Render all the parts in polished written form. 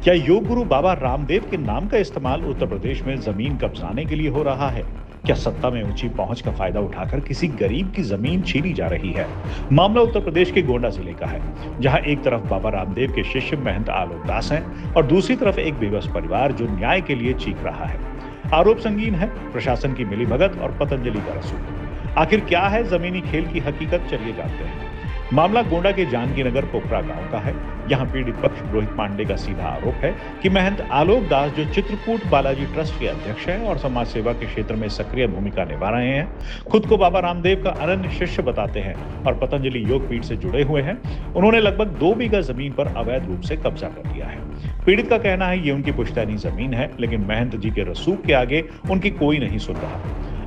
क्या योग गुरु बाबा रामदेव के नाम का इस्तेमाल उत्तर प्रदेश में जमीन कब्जाने के लिए हो रहा है? क्या सत्ता में ऊंची पहुंच का फायदा उठाकर किसी गरीब की जमीन छीनी जा रही है? मामला उत्तर प्रदेश के गोंडा जिले का है, जहां एक तरफ बाबा रामदेव के शिष्य महंत आलोक दास हैं और दूसरी तरफ एक बेबस परिवार जो न्याय के लिए चीख रहा है। आरोप संगीन है, प्रशासन की मिलीभगत और पतंजलि का रसूख। आखिर क्या है जमीनी खेल की हकीकत, चलिए जानते हैं। मामला गोंडा के जानकी नगर पोखरा गांव का है। यहां पीड़ित पक्ष रोहित पांडे का सीधा आरोप है कि महंत आलोक दास, जो चित्रकूट बालाजी ट्रस्ट के अध्यक्ष हैं और समाज सेवा के क्षेत्र में सक्रिय भूमिका निभा रहे हैं, खुद को बाबा रामदेव का अनन्य शिष्य बताते हैं और पतंजलि योग पीठ से जुड़े हुए हैं। उन्होंने लगभग 2 बीघा जमीन पर अवैध रूप से कब्जा कर लिया है। पीड़ित का कहना है ये उनकी पुश्तैनी जमीन है, लेकिन महंत जी के रसूख के आगे उनकी कोई नहीं सुन रहा।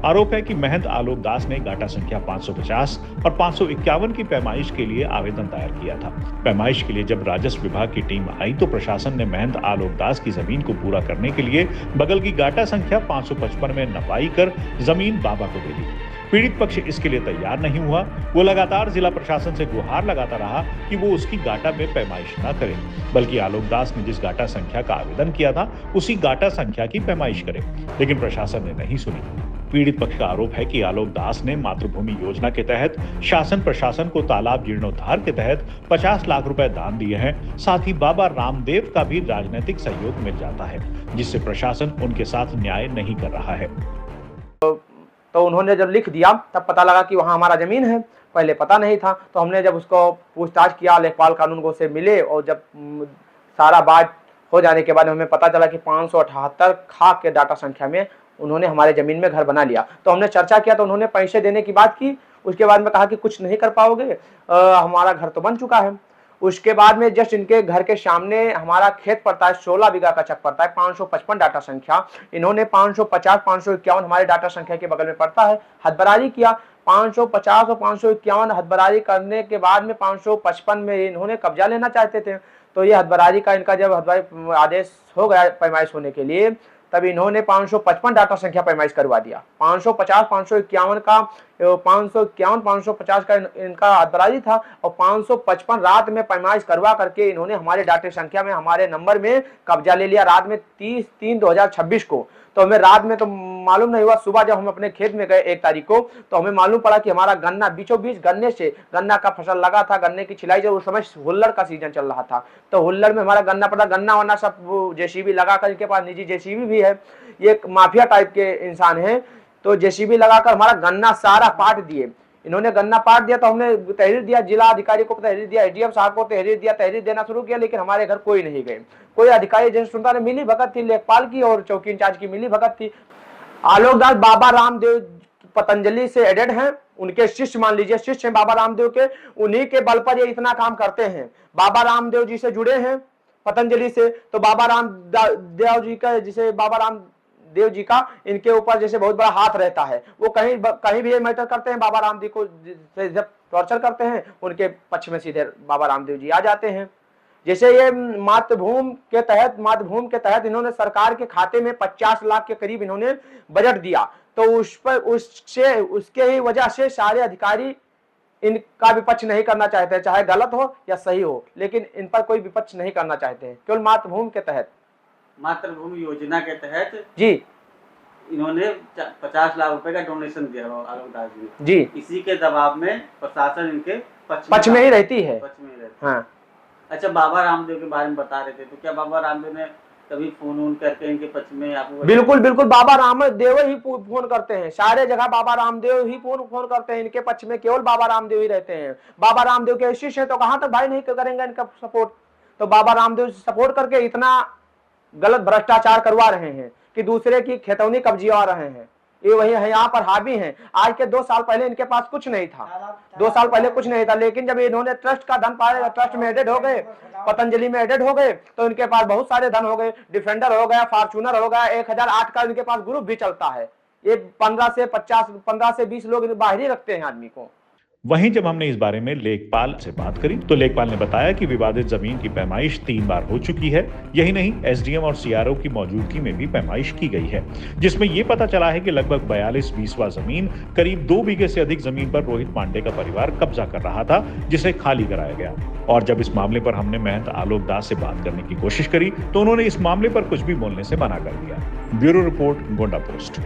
आरोप है कि महंत आलोक दास ने गाटा संख्या 550 और 551 की पैमाइश के लिए आवेदन दायर किया था। पैमाइश के लिए जब राजस्व विभाग की टीम आई तो प्रशासन ने महंत आलोक दास की जमीन को पूरा करने के लिए बगल की गाटा संख्या 555 में नपाई कर जमीन बाबा को दे दी। पीड़ित पक्ष इसके लिए तैयार नहीं हुआ। वो लगातार जिला प्रशासन से गुहार लगाता रहा कि वो उसकी गाटा में पैमाइश न करे, बल्कि आलोक दास ने जिस गाटा संख्या का आवेदन किया था उसी गाटा संख्या की पैमाइश करे, लेकिन प्रशासन ने नहीं सुनी। पीड़ित पक्ष का आरोप है कि आलोक दास ने मातृभूमि योजना के तहत शासन प्रशासन को तालाब जीर्णोद्धार के तहत 50 लाख रुपए दान दिए हैं। साथ ही बाबा रामदेव का भी राजनीतिक सहयोग मिल जाता है, जिससे प्रशासन उनके साथ न्याय नहीं कर रहा है। तो उन्होंने जब लिख दिया तब पता लगा कि वहाँ हमारा जमीन है, पहले पता नहीं था। तो हमने जब उसको पूछताछ किया, लेखपाल कानून गो से मिले और जब सारा बात हो जाने के बाद हमें पता चला कि 578 खाक के डाटा संख्या में उन्होंने हमारे जमीन में घर बना लिया। तो हमने चर्चा किया तो उन्होंने पैसे देने की बात की। उसके बाद में कहा कि कुछ नहीं कर पाओगे, हमारा घर तो बन चुका है। उसके बाद में जस्ट इनके घर के सामने हमारा खेत पड़ता है, 16 बीघा का चक पड़ता है, 555 डाटा संख्या। इन्होंने 550 551 हमारे डाटा संख्या के बगल में पड़ता है, हदबराजी किया। 550 और 551 हदबराजी करने के बाद में 555 में इन्होंने कब्जा लेना चाहते थे। तो ये हदबराजी का इनका जब हदबराजी आदेश हो गया पैमाइश होने के लिए, तब इन्होंने 555 डाटा संख्या पैमाइश करवा दिया। 550 551 का 551 550 का इनका हदबराजी था और 555 रात में पैमाइश करवा करके इन्होंने हमारे डाटा संख्या में, हमारे नंबर में कब्जा ले लिया रात में 30/3/2026 को। तो हमें रात में तो मालूम नहीं हुआ, सुबह जब हम अपने खेत में गए 1 तारीख को तो हमें मालूम पड़ा कि हमारा गन्ना बीचों बीच गन्ने से, गन्ना का फसल लगा था, गन्ने की छिलाई जो उस समय हुल्लड़ का सीजन चल रहा था, तो हुल्लड़ में हमारा गन्ना पड़ा। गन्ना वन्ना सब जेसीबी लगा कर, इनके पास निजी जेसीबी भी है, ये माफिया टाइप के इंसान है। तो जेसीबी लगाकर हमारा गन्ना सारा पाट दिए। इन्होंने गन्ना पाट दिया तो हमने तहरीर दिया, जिला अधिकारी को तहरीर दिया, एडीएम साहब को तहरीर दिया, तहरीर देना शुरू किया, लेकिन हमारे घर कोई नहीं गए। कोई अधिकारी जैसे सुनता नहीं, मिली भगत थी लेखपाल की और चौकी इंचार्ज की मिली भगत थी। आलोक दास बाबा रामदेव पतंजलि से एडेड हैं, उनके शिष्य मान लीजिए, शिष्य हैं बाबा रामदेव के। उन्हीं के बल पर ये इतना काम करते हैं। बाबा रामदेव जी से जुड़े हैं पतंजलि से, तो बाबा रामदेव जी का, जिसे बाबा रामदेव जी का इनके ऊपर जैसे बहुत बड़ा हाथ रहता है। वो कहीं भी ये मैटर करते हैं, बाबा रामदेव को जब टॉर्चर करते हैं उनके पक्ष में सीधे बाबा रामदेव जी आ जाते हैं। जैसे ये मातृभूमि के तहत इन्होंने सरकार के खाते में 50 लाख के करीब इन्होंने बजट दिया, तो उसके ही वजह से सारे अधिकारी इनका विपक्ष नहीं करना चाहते हैं, चाहे गलत हो या सही हो, लेकिन इन पर कोई विपक्ष नहीं करना चाहते हैं। केवल मातृभूमि के तहत, मातृभूमि योजना के तहत जी इन्होंने 50 लाख रुपए का डोनेशन दिया आलोक दास जी। इसी के दबाव में प्रशासन इनके पक्ष में ही रहती है। हाँ। अच्छा, बाबा रामदेव के बारे में बता रहे थे, तो क्या बाबा रामदेव ने कभी फोन करके इनके पक्ष में आपको? बिल्कुल बिल्कुल, बाबा रामदेव ही फोन करते हैं, सारे जगह बाबा रामदेव ही फोन करते हैं इनके पक्ष में, केवल बाबा रामदेव ही रहते हैं। बाबा रामदेव के शिष्य है तो कहां तक भाई नहीं करेंगे इनका सपोर्ट। तो बाबा रामदेव सपोर्ट करके इतना गलत भ्रष्टाचार करवा रहे हैं कि दूसरे की खेतौनी कब्जिया रहे हैं। ये वही है, यहाँ पर हावी हैं। आज के 2 साल पहले इनके पास कुछ नहीं था, 2 साल पहले कुछ नहीं था, लेकिन जब इन्होंने ट्रस्ट का धन पाया, ट्रस्ट में एडेड हो गए, पतंजलि में एडेड हो गए, तो इनके पास बहुत सारे धन हो गए। डिफेंडर हो गया, फॉर्चूनर हो गया, 1008 का इनके पास ग्रुप भी चलता है। ये 15 से 20 लोग बाहर रखते हैं आदमी को। वहीं जब हमने इस बारे में लेखपाल से बात करी तो लेखपाल ने बताया कि विवादित जमीन की पैमाइश 3 बार हो चुकी है। यही नहीं, एसडीएम और सीआरओ की मौजूदगी में भी पैमाइश की गई है, जिसमें यह पता चला है कि लगभग 42 बीसवा जमीन, करीब 2 बीघे से अधिक जमीन पर रोहित पांडे का परिवार कब्जा कर रहा था, जिसे खाली कराया गया। और जब इस मामले पर हमने महंत आलोक दास से बात करने की कोशिश करी तो उन्होंने इस मामले पर कुछ भी बोलने से मना कर दिया। Bureau report, Gonda post.